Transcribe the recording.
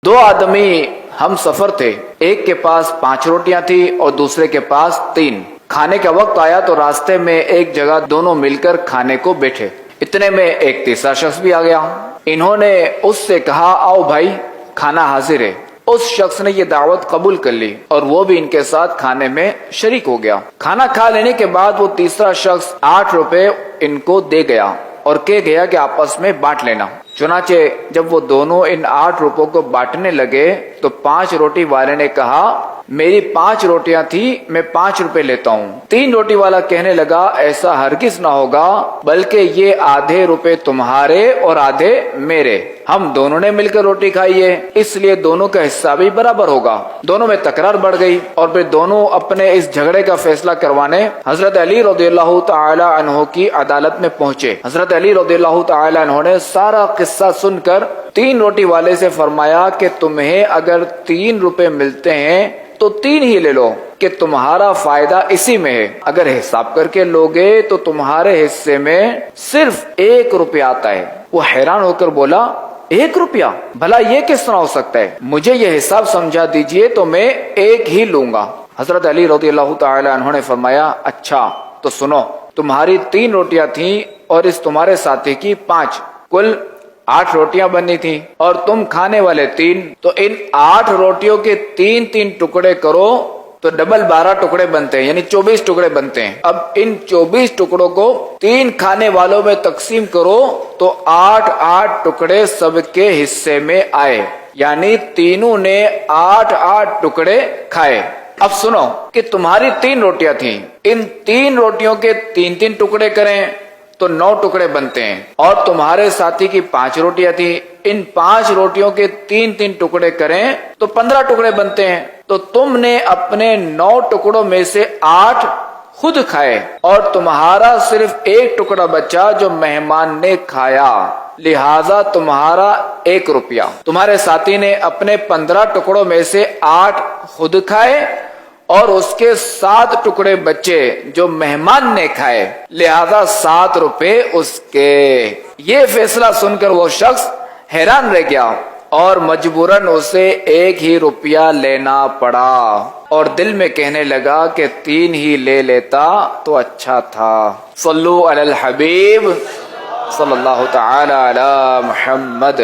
دو آدمی ہم سفر تھے، ایک کے پاس 5 روٹیاں تھی اور دوسرے کے پاس 3۔ کھانے کا وقت آیا تو راستے میں ایک جگہ دونوں مل کر کھانے کو بیٹھے، اتنے میں ایک تیسرا شخص بھی آ گیا۔ انہوں نے اس سے کہا آؤ بھائی کھانا حاضر ہے۔ اس شخص نے یہ دعوت قبول کر لی اور وہ بھی ان کے ساتھ کھانے میں شریک ہو گیا۔ کھانا کھا لینے کے بعد وہ تیسرا شخص 8 روپے ان کو دے گیا اور کہہ گیا کہ آپس میں بانٹ لینا۔ چنانچہ جب وہ دونوں ان 8 روپوں کو بانٹنے لگے تو 5 روٹی والے نے کہا میری 5 روٹیاں تھی، میں 5 روپے لیتا ہوں۔ 3 روٹی والا کہنے لگا ایسا ہرگز نہ ہوگا، بلکہ یہ آدھے روپے تمہارے اور آدھے میرے، ہم دونوں نے مل کر روٹی کھائی ہے، اس لیے دونوں کا حصہ بھی برابر ہوگا۔ دونوں میں تکرار بڑھ گئی اور پھر دونوں اپنے اس جھگڑے کا فیصلہ کروانے حضرت علی رضی اللہ تعالی عنہ کی عدالت میں پہنچے۔ حضرت علی رضی اللہ تعالی عنہ نے سارا قصہ سن کر 3 روٹی والے سے فرمایا کہ تمہیں اگر 3 روپے ملتے ہیں تو 3 ہی لے لو کہ تمہارا فائدہ اسی میں ہے، اگر حساب کر کے لوگے تو تمہارے حصے میں صرف 1 روپیہ آتا ہے۔ وہ حیران ہو کر بولا 1 روپیہ؟ بھلا یہ کس طرح ہو سکتا ہے؟ مجھے یہ حساب سمجھا دیجئے تو میں 1 ہی لوں گا۔ حضرت علی رضی اللہ تعالی عنہ نے فرمایا اچھا تو سنو، تمہاری 3 روٹیاں تھیں اور اس تمہارے ساتھی کی 5، کل 8 روٹیاں بنی تھی اور تم کھانے والے 3، تو ان 8 روٹیوں کے 3 ٹکڑے کرو تو ڈبل 12 ٹکڑے بنتے ہیں، یعنی 24 ٹکڑے بنتے ہیں۔ اب ان 24 ٹکڑوں کو 3 کھانے والوں میں تقسیم کرو تو 8 ٹکڑے سب کے حصے میں آئے، یعنی تینوں نے 8 ٹکڑے کھائے۔ اب سنو کہ تمہاری 3 روٹیاں تھیں، ان 3 روٹیوں کے 3 ٹکڑے کریں تو 9 ٹکڑے بنتے ہیں، اور تمہارے ساتھی کی 5 روٹیاں تھیں، ان 5 روٹیوں کے 3 ٹکڑے کریں تو 15 ٹکڑے بنتے ہیں۔ تو تم نے اپنے 9 ٹکڑوں میں سے 8 خود کھائے اور تمہارا صرف 1 ٹکڑا بچا جو مہمان نے کھایا، لہذا تمہارا 1 روپیہ۔ تمہارے ساتھی نے اپنے 15 ٹکڑوں میں سے 8 خود کھائے اور اس کے 7 ٹکڑے بچے جو مہمان نے کھائے، لہذا 7 روپے اس کے۔ یہ فیصلہ سن کر وہ شخص حیران رہ گیا اور مجبوراً اسے 1 ہی روپیہ لینا پڑا، اور دل میں کہنے لگا کہ 3 ہی لے لیتا تو اچھا تھا۔ صلو علی الحبیب صلی اللہ تعالی علی محمد۔